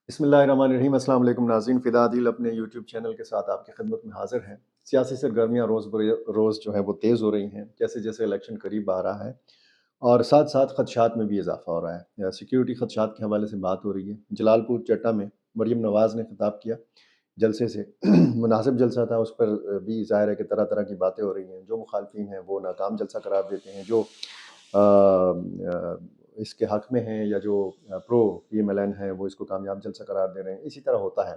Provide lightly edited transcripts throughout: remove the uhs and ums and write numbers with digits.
बिस्मिल्लाहिर्रहमानिर्रहीम। अस्सलाम वालेकुम नाज़रीन, फ़िदा आदिल अपने यूट्यूब चैनल के साथ आपकी खिदमत में हाज़िर हैं। सियासी सरगर्मियाँ रोज़ जो है वो तेज़ हो रही हैं, जैसे-जैसे इलेक्शन करीब आ रहा है और साथ-साथ ख़दशात में भी इज़ाफ़ा हो रहा है। सिक्योरिटी ख़दशात के हवाले से बात हो रही है। जलालपुर चट्टा में मरीम नवाज़ ने ख़िताब किया जलसे से मुनासिब जलसा था, उस पर भी ज़ाहिर है कि तरह-तरह की बातें हो रही हैं। जो मुखालफिन हैं वो नाकाम जलसा करार देते हैं, जो इसके हक़ में हैं या जो प्रो पीएमएलएन हैं वो इसको कामयाब जलसा करार दे रहे हैं। इसी तरह होता है।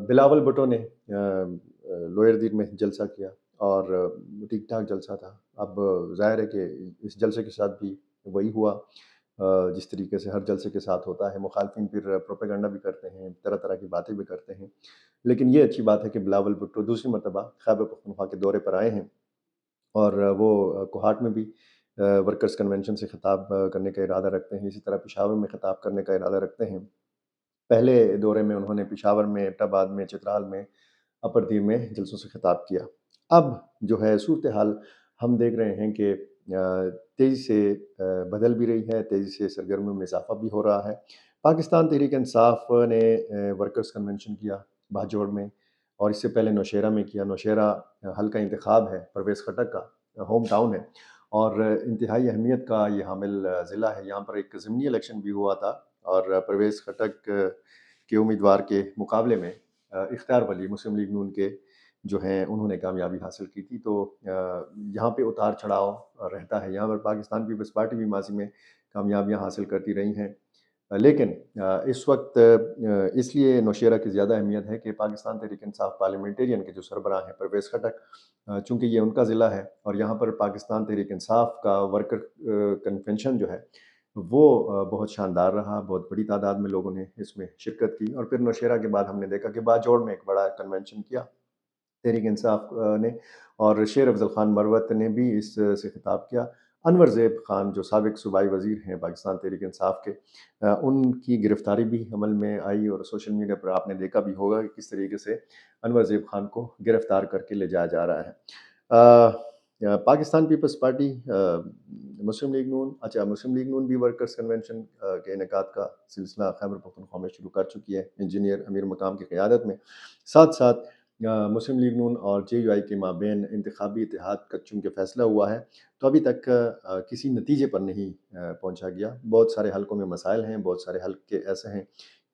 बिलावल भुट्टो ने लोअर दिर में जलसा किया और ठीक-ठाक जलसा था। अब ज़ाहिर है कि इस जलसे के साथ भी वही हुआ जिस तरीके से हर जलसे के साथ होता है। मुखालफिन फिर प्रोपेगेंडा भी करते हैं, तरह-तरह की बातें भी करते हैं। लेकिन ये अच्छी बात है कि बिलावल भुट्टो दूसरी मर्तबा खैबर पख्तूनख्वा के दौरे पर आए हैं और वो कोहाट में भी वर्कर्स कन्वेंशन से खिताब करने का इरादा रखते हैं। इसी तरह पेशावर में खिताब करने का इरादा रखते हैं। पहले दौरे में उन्होंने पेशावर में, एबटाबाद में, चित्राल में, अपर दीर में जलसों से खिताब किया। अब जो है सूरत हाल हम देख रहे हैं कि तेज़ी से बदल भी रही है, तेज़ी से सरगर्मियों में इज़ाफ़ा भी हो रहा है। पाकिस्तान तहरीक इंसाफ ने वर्कर्स कन्वेंशन किया भाजोड़ में और इससे पहले नौशेरा में किया। नौशेरा हल्का इंतखाब है, परवेज़ खटक का होम टाउन है और इंतहाई अहमियत का ये हामिल ज़िला है। यहाँ पर एक ज़िमनी इलेक्शन भी हुआ था और परवेज़ खटक के उम्मीदवार के मुकाबले में इख्तियार वली मुस्लिम लीग नून के जो हैं उन्होंने कामयाबी हासिल की थी। तो यहाँ पे उतार-चढ़ाव रहता है। यहाँ पर पाकिस्तान पीपल्स पार्टी भी माज़ी में कामयाबियाँ हासिल करती रही हैं। लेकिन इस वक़्त इसलिए नौशेरा की ज़्यादा अहमियत है कि पाकिस्तान तहरीक इंसाफ पार्लियामेंटेरियन के जो सरबराह हैं परवेज़ खटक, चूँकि ये उनका ज़िला है और यहाँ पर पाकिस्तान तहरीक इंसाफ का वर्कर कन्वेंशन जो है वो बहुत शानदार रहा। बहुत बड़ी तादाद में लोगों ने इसमें शिरकत की और फिर नौशेरा के बाद हमने देखा कि बाजोड़ में एक बड़ा कन्वेंशन किया तहरीक इंसाफ ने और शेर अफ़ज़ल ख़ान मरवत ने भी इस से खिताब किया। अनवर ज़ैब ख़ान जो साबिक़ सूबाई वज़ीर हैं पाकिस्तान तहरीक इंसाफ के, उनकी गिरफ़्तारी भी अमल में आई और सोशल मीडिया पर आपने देखा भी होगा कि किस तरीके से अनवर ज़ैब ख़ान को गिरफ़्तार करके ले जाया जा रहा है। पाकिस्तान पीपल्स पार्टी मुस्लिम लीग नून मुस्लिम लीग नून भी वर्कर्स कन्वेंशन के इनेकाद का सिलसिला खैबर पख्तूनख्वा में शुरू कर चुकी है इंजीनियर अमीर मकाम की क़यादत में। साथ-साथ मुस्लिम लीग नून और जेयूआई के माबैन इंतखाबी इत्तेहाद का चूँकि फ़ैसला हुआ है, तो अभी तक किसी नतीजे पर नहीं पहुँचा गया। बहुत सारे हलकों में मसाइल हैं, बहुत सारे हलके ऐसे हैं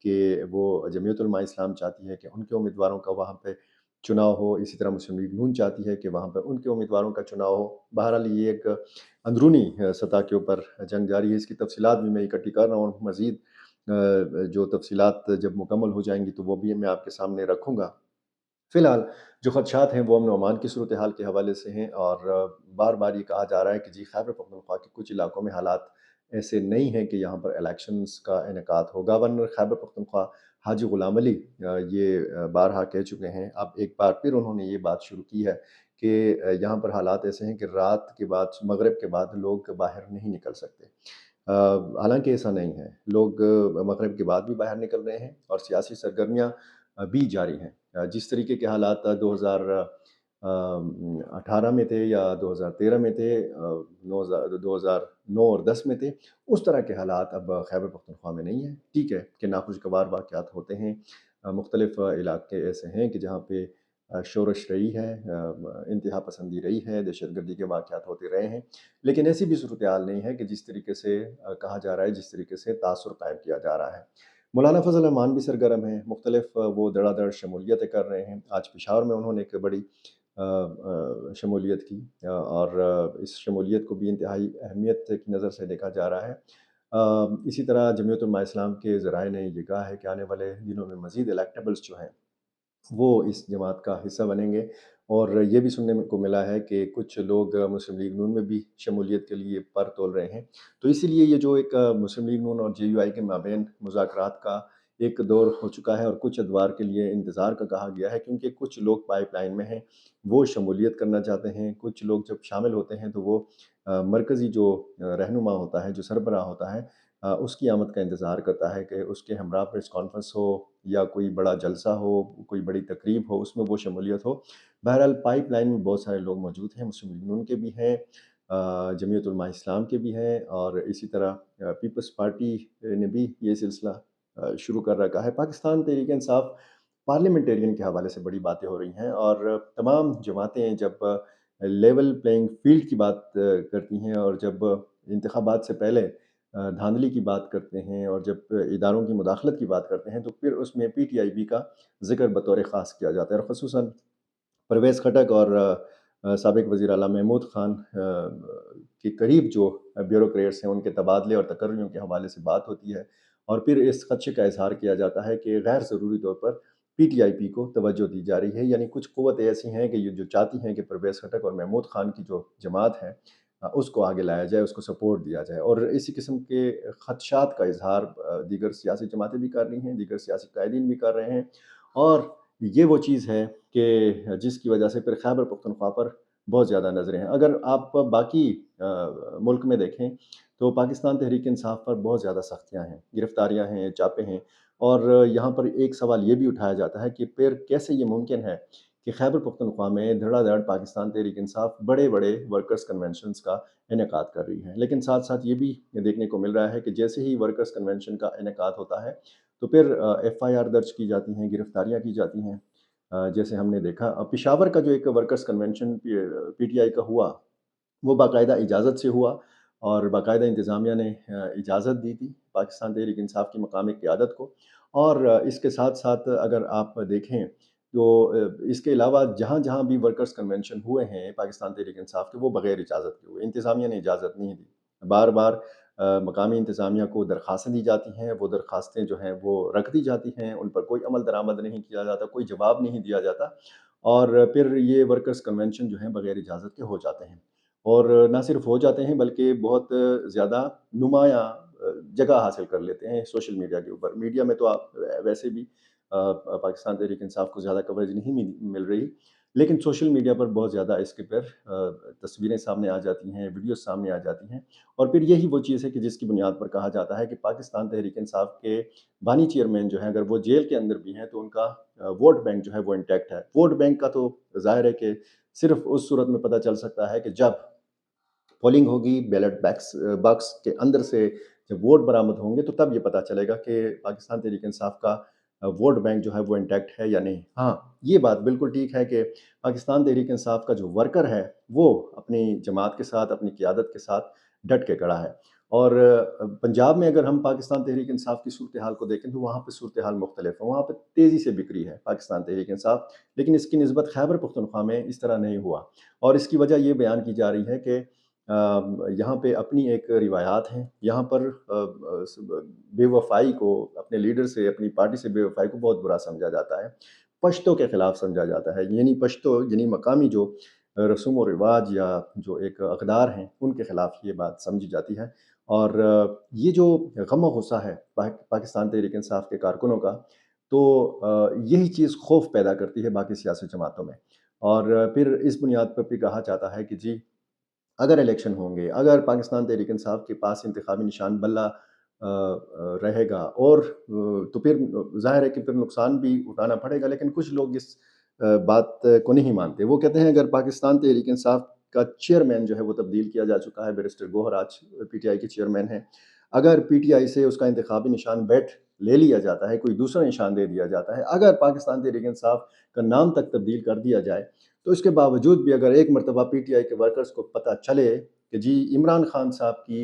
कि वो जमीयत उलमा इस्लाम चाहती है कि उनके उम्मीदवारों का वहाँ पे चुनाव हो, इसी तरह मुस्लिम लीग नून चाहती है कि वहाँ पे उनके उम्मीदवारों का चुनाव हो। बहरहाल ये एक अंदरूनी सतह के ऊपर जंग जारी है, इसकी तफ़सीलात भी मैं इकट्ठी कर रहा हूँ। मज़ीद जो तफ़सीलात जब मुकम्मल हो जाएँगी तो वो भी मैं आपके सामने रखूँगा। फ़िलहाल जो ख़दशात हैं वो अमन अमान की सूरत हाल के हवाले से हैं और बार-बार ये कहा जा रहा है कि जी खैबर पख्तूनख्वा के कुछ इलाकों में हालात ऐसे नहीं हैं कि यहाँ पर इलेक्शंस का इनेकाद हो। गवर्नर खैबर पख्तूनख्वा हाजी ग़ुलाम अली ये बारहा कह चुके हैं। अब एक बार फिर उन्होंने ये बात शुरू की है कि यहाँ पर हालात ऐसे हैं कि रात के बाद मगरिब के बाद लोग बाहर नहीं निकल सकते। हालाँकि ऐसा नहीं है। लोग मगरिब के बाद भी बाहर निकल रहे हैं और सियासी सरगर्मियाँ भी जारी हैं। जिस तरीके के हालात 2018 में थे या 2013 में थे, 2009 और 10 में थे, उस तरह के हालात अब खैबर पख्तूनख्वा में नहीं हैं। ठीक है कि नाखुशगवार वाक़यात होते हैं, मुख्तलिफ़ इलाके ऐसे हैं कि जहाँ पे शोरश रही है, इंतहा पसंदी रही है, दहशतगर्दी के वाक़यात होते रहे हैं। लेकिन ऐसी भी सूरत हाल नहीं है कि जिस तरीके से कहा जा रहा है, जिस तरीके से तासुर कायम किया जा रहा है। मौलाना फ़ज़ल रहमान भी सरगर्म हैं, मुख्तलिफ़ वो धड़ाधड़ शमूलियतें कर रहे हैं। आज पेशावर में उन्होंने एक बड़ी शमूलियत की और इस शमूलियत को भी इंतहाई अहमियत की नज़र से देखा जा रहा है। इसी तरह जमीयत उलमा इस्लाम के ज़राए ने ये कहा है कि आने वाले दिनों में मज़ीद इलेक्टेबल्स जो हैं वो इस जमात का हिस्सा बनेंगे और ये भी सुनने में को मिला है कि कुछ लोग मुस्लिम लीग नून में भी शमूलियत के लिए पर तोल रहे हैं। तो इसीलिए ये जो एक मुस्लिम लीग नून और जेयूआई के माबैन मुज़ाकरात का एक दौर हो चुका है और कुछ अदवार के लिए इंतज़ार का कहा गया है क्योंकि कुछ लोग पाइपलाइन में हैं, वो शमूलियत करना चाहते हैं। कुछ लोग जब शामिल होते हैं तो वो मरकज़ी जो रहनुमा होता है, जो सरबराह होता है, उसकी आमद का इंतज़ार करता है कि उसके हमरा प्रेस कॉन्फ्रेंस हो या कोई बड़ा जलसा हो, कोई बड़ी तकरीब हो, उसमें वो शमूलियत हो। बहरहाल पाइपलाइन में बहुत सारे लोग मौजूद हैं, मुस्लिम लीग नून के भी हैं, जमीयत उलमा इस्लाम के भी हैं और इसी तरह पीपल्स पार्टी ने भी ये सिलसिला शुरू कर रखा है। पाकिस्तान तहरीक इंसाफ पार्लियामेंटेरियन के हवाले से बड़ी बातें हो रही हैं, और तमाम जमातें जब लेवल प्लेइंग फील्ड की बात करती हैं, और जब इंतखाबात से पहले धांधली की बात करते हैं, और जब इदारों की मुदाखलत की बात करते हैं, तो फिर उसमें पीटीआईबी का ज़िक्र बतौर ख़ास किया जाता है, और ख़ुसूसन परवेज़ खटक और साबिक़ वज़ीर आला महमूद ख़ान के करीब जो ब्यूरोक्रेट्स हैं, उनके तबादले और तकर्रियों के हवाले से बात होती है, और फिर इस ख़दशे का इज़हार किया जाता है कि गैर ज़रूरी तौर पर पीटीआईबी को तवज्जो दी जा रही है। यानी कुछ क़ुव्वतें ऐसी हैं कि ये जो चाहती हैं कि परवेज़ खटक और महमूद ख़ान की जो जमात है, उसको आगे लाया जाए, उसको सपोर्ट दिया जाए, और इसी किस्म के ख़दशात का इज़हार दीगर सियासी जमातें भी कर रही हैं, दीगर सियासी कायदीन भी कर रहे हैं। और ये वो चीज़ है कि जिसकी वजह से फिर खैबर पख्तूनख्वा पर बहुत ज़्यादा नज़रें हैं। अगर आप बाकी मुल्क में देखें, तो पाकिस्तान तहरीक इंसाफ पर बहुत ज़्यादा सख्तियाँ हैं, गिरफ़्तारियाँ हैं, चापे हैं, और यहाँ पर एक सवाल ये भी उठाया जाता है कि फिर कैसे ये मुमकिन है कि खैबर पख्तूनख्वा में धड़ाधड़ पाकिस्तान तहरीक इंसाफ बड़े-बड़े वर्कर्स कन्वेंशंस का इनेकाद कर रही है। लेकिन साथ-साथ ये भी देखने को मिल रहा है कि जैसे ही वर्कर्स कन्वेंशन का इनेकाद होता है, तो फिर एफआईआर दर्ज की जाती हैं, गिरफ़्तारियाँ की जाती हैं। जैसे हमने देखा पेशावर का जो एक वर्कर्स कन्वेंशन पीटीआई का हुआ, वो बाकायदा इजाज़त से हुआ, और बाकायदा इंतज़ामिया ने इजाज़त दी थी पाकिस्तान तहरीक इंसाफ की मकामी क़यादत को। और इसके साथ-साथ अगर आप देखें, तो इसके अलावा जहाँ-जहाँ भी वर्कर्स कन्वेंशन हुए हैं पाकिस्तान तहरीक इंसाफ के, वो बग़ैर इजाज़त के हुए, इंतज़ामिया ने इजाज़त नहीं दी। बार-बार मकामी इंतज़ामिया को दरख़्वास्तें दी जाती हैं, वो दरख़्वास्तें जो हैं वो रख दी जाती हैं, उन पर कोई अमल दरामद नहीं किया जाता, कोई जवाब नहीं दिया जाता, और फिर ये वर्कर्स कन्वेंशन जो हैं बग़ैर इजाज़त के हो जाते हैं। और ना सिर्फ़ हो जाते हैं, बल्कि बहुत ज़्यादा नुमायाँ जगह हासिल कर लेते हैं सोशल मीडिया के ऊपर। मीडिया में तो आप वैसे भी पाकिस्तान तहरीक इंसाफ को ज़्यादा कवरेज नहीं मिल रही, लेकिन सोशल मीडिया पर बहुत ज़्यादा इसके पर तस्वीरें सामने आ जाती हैं, वीडियोज़ सामने आ जाती हैं, और फिर यही वो चीज़ है कि जिसकी बुनियाद पर कहा जाता है कि पाकिस्तान तहरीक इंसाफ के बानी चेयरमैन जो हैं, अगर वो जेल के अंदर भी हैं, तो उनका वोट बैंक जो है वो इंटैक्ट है। वोट बैंक का तो ज़ाहिर है कि सिर्फ़ उस सूरत में पता चल सकता है कि जब पोलिंग होगी, बैलेट बॉक्स के अंदर से जब वोट बरामद होंगे, तो तब ये पता चलेगा कि पाकिस्तान तहरीक इंसाफ का वोट बैंक जो है वो इंटैक्ट है या नहीं। हाँ, ये बात बिल्कुल ठीक है कि पाकिस्तान तहरीक इंसाफ का जो वर्कर है, वो अपनी जमात के साथ, अपनी क़यादत के साथ डट के खड़ा है। और पंजाब में अगर हम पाकिस्तान तहरीक इंसाफ की सूरत हाल को देखें, तो वहाँ पे सूरत हाल मुख्तलिफ है। वहाँ पे तेज़ी से बिखरी है पाकिस्तान तहरीक इंसाफ, लेकिन इसकी निस्बत खैबर पख्तूनख्वा में इस तरह नहीं हुआ, और इसकी वजह ये बयान की जा रही है कि यहाँ पे अपनी एक रिवायात हैं, यहाँ पर बेवफ़ाई को, अपने लीडर से, अपनी पार्टी से बेवफ़ाई को बहुत बुरा समझा जाता है, पश्तो के ख़िलाफ़ समझा जाता है। यानी पश्तो यानी मकामी जो रस्म व रिवाज या जो एक अक़दार हैं, उनके ख़िलाफ़ ये बात समझी जाती है। और ये जो गम और गुस्सा है पाकिस्तान तहरीक इंसाफ के कारकुनों का, तो यही चीज़ खौफ़ पैदा करती है बाकी सियासी जमातों में, और फिर इस बुनियाद पर भी कहा जाता है कि जी, अगर इलेक्शन होंगे, अगर पाकिस्तान तहरीक इंसाफ के पास इंतखाबी निशान बल्ला रहेगा, और तो फिर ज़ाहिर है कि फिर नुकसान भी उठाना पड़ेगा। लेकिन कुछ लोग इस बात को नहीं मानते। वो कहते हैं अगर पाकिस्तान तहरीक इंसाफ का चेयरमैन जो है वो तब्दील किया जा चुका है, बैरिस्टर गोहर आज पीटीआई के चेयरमैन हैं। अगर पीटीआई से उसका इंतखाबी निशान बैठ ले लिया जाता है, कोई दूसरा निशान दे दिया जाता है, अगर पाकिस्तान तहरीक इंसाफ का नाम तक तब्दील कर दिया जाए, तो इसके बावजूद भी अगर एक मरतबा पीटीआई के वर्कर्स को पता चले कि जी इमरान खान साहब की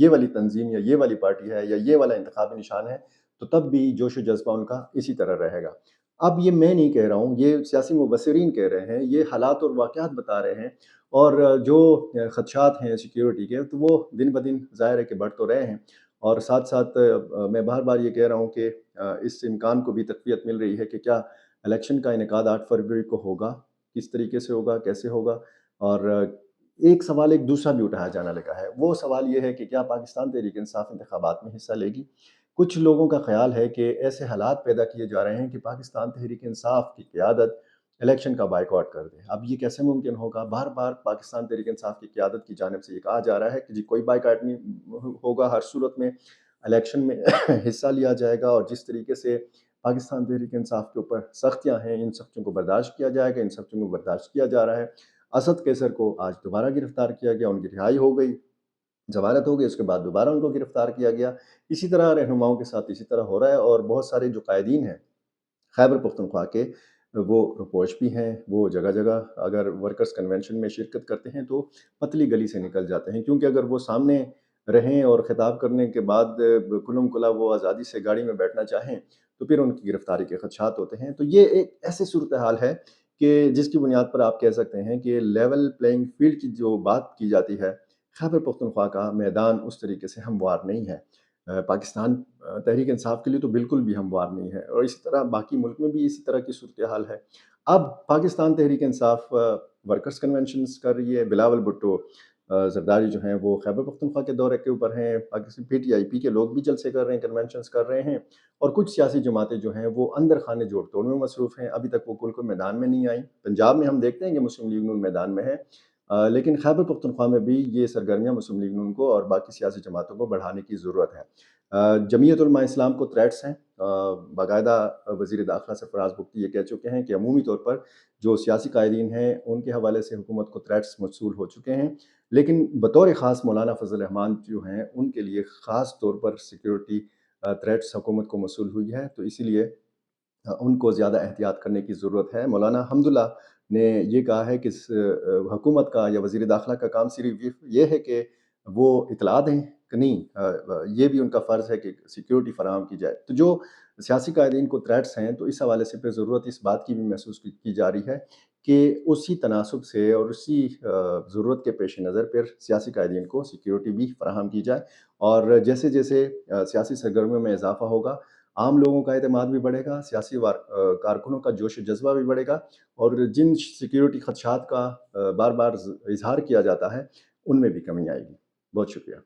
ये वाली तंजीम या ये वाली पार्टी है या ये वाला इंतखाबी निशान है, तो तब भी जोश व जज़्बा उनका इसी तरह रहेगा। अब ये मैं नहीं कह रहा हूँ, ये सियासी मुबस्सिरीन कह रहे हैं, ये हालात और वाक़यात बता रहे हैं, और जो ख़दशात हैं सिक्योरिटी के, तो वो दिन-ब-दिन ज़ाहिर है कि बढ़ तो रहे हैं, और साथ-साथ मैं बार-बार ये कह रहा हूँ कि इस इम्कान को भी तक़वियत मिल रही है कि क्या इलेक्शन का इनेकाद 8 फरवरी को होगा, किस तरीके से होगा, कैसे होगा? और एक सवाल एक दूसरा भी उठाया जाने लगा है। वो सवाल ये है कि क्या पाकिस्तान तहरीक इंसाफ इंतखाबात में हिस्सा लेगी? कुछ लोगों का ख़्याल है कि ऐसे हालात पैदा किए जा रहे हैं कि पाकिस्तान तहरीक इंसाफ की क़यादत इलेक्शन का बायकॉट कर दे। अब ये कैसे मुमकिन होगा? बार-बार पाकिस्तान तहरीक इंसाफ की क़यादत की जानिब से ये कहा जा रहा है कि जी कोई बायकॉट नहीं होगा, हर सूरत में इलेक्शन में हिस्सा लिया जाएगा, और जिस तरीके से पाकिस्तान तहरीक इंसाफ के ऊपर सख्तियाँ हैं, इन सख्तियों को बर्दाश्त किया जाएगा, इन सख्तियों को बर्दाश्त किया जा रहा है। असद कैसर को आज दोबारा गिरफ़्तार किया गया, उनकी रिहाई हो गई, ज़मानत हो गई, उसके बाद दोबारा उनको गिरफ़्तार किया गया। اسی طرح رہنماؤں کے ساتھ اسی طرح ہو رہا ہے، اور بہت سارے جو قائدین ہیں خیبر پختونخوا کے، وہ روپوش بھی ہیں، وہ جگہ جگہ اگر ورکرز کنونشن میں شرکت کرتے ہیں تو پتلی گلی سے نکل جاتے ہیں، کیونکہ اگر وہ سامنے رہیں اور خطاب کرنے کے بعد کلم کلا وہ آزادی سے گاڑی میں بیٹھنا چاہیں تو پھر ان کی گرفتاری کے خدشات ہوتے ہیں۔ تو یہ ایک ایسی صورتحال ہے کہ جس کی بنیاد پر آپ کہہ سکتے ہیں کہ لیول پلینگ فیلڈ کی جو بات کی جاتی ہے، خیبر پختونخوا کا میدان اس طریقے سے ہموار نہیں ہے۔ پاکستان تحریک انصاف کے لیے تو بالکل بھی ہموار نہیں ہے، اور اسی طرح باقی ملک میں بھی اسی طرح کی صورتحال ہے۔ اب پاکستان تحریک انصاف ورکرز کنونشنز کر رہی ہے، بلاول بھٹو زرداری جو ہیں وہ خیبر پختونخوا کے دورے کے اوپر ہیں، پاکستان پی ٹی آئی پی کے لوگ بھی جلسے کر رہے ہیں، کنونشنز کر رہے ہیں، اور کچھ سیاسی جماعتیں جو ہیں وہ اندر خانے جوڑ توڑ میں مصروف ہیں، ابھی تک وہ کل میدان میں نہیں آئیں۔ پنجاب میں ہم دیکھتے ہیں کہ مسلم لیگ نون میدان میں ہے، لیکن خیبر پختونخوا میں بھی یہ سرگرمیاں مسلم لیگ نون کو اور باقی سیاسی جماعتوں کو بڑھانے کی ضرورت ہے۔ جمعیت علماء اسلام کو تھریٹس ہیں، باقاعدہ وزیر داخلہ سرفراز بگٹی یہ کہہ چکے ہیں کہ عمومی طور پر جو سیاسی قائدین ہیں ان کے حوالے سے حکومت کو تھریٹس موصول ہو چکے ہیں، لیکن بطور خاص مولانا فضل الرحمان جو ہیں ان کے لیے خاص طور پر سیکیورٹی تھریٹس حکومت کو موصول ہوئی ہے، تو اسی لیے ان کو زیادہ احتیاط کرنے کی ضرورت ہے۔ مولانا حمداللہ نے یہ کہا ہے کہ حکومت کا یا وزیر داخلہ کا کام صرف یہ ہے کہ وہ اطلاع دیں کہ نہیں، یہ بھی ان کا فرض ہے کہ سیکیورٹی فراہم کی جائے۔ تو جو سیاسی قائدین کو تھریٹس ہیں تو اس حوالے سے پھر ضرورت اس بات کی بھی محسوس کی جا رہی ہے کہ اسی تناسب سے اور اسی ضرورت کے پیش نظر پھر سیاسی قائدین کو سیکیورٹی بھی فراہم کی جائے، اور جیسے جیسے سیاسی سرگرمیوں میں اضافہ ہوگا عام لوگوں کا اعتماد بھی بڑھے گا، سیاسی کارکنوں کا جوش و جذبہ بھی بڑھے گا، اور جن سیکیورٹی خدشات کا بار بار اظہار کیا جاتا ہے ان میں بھی کمی آئے گی۔ بہت شکریہ۔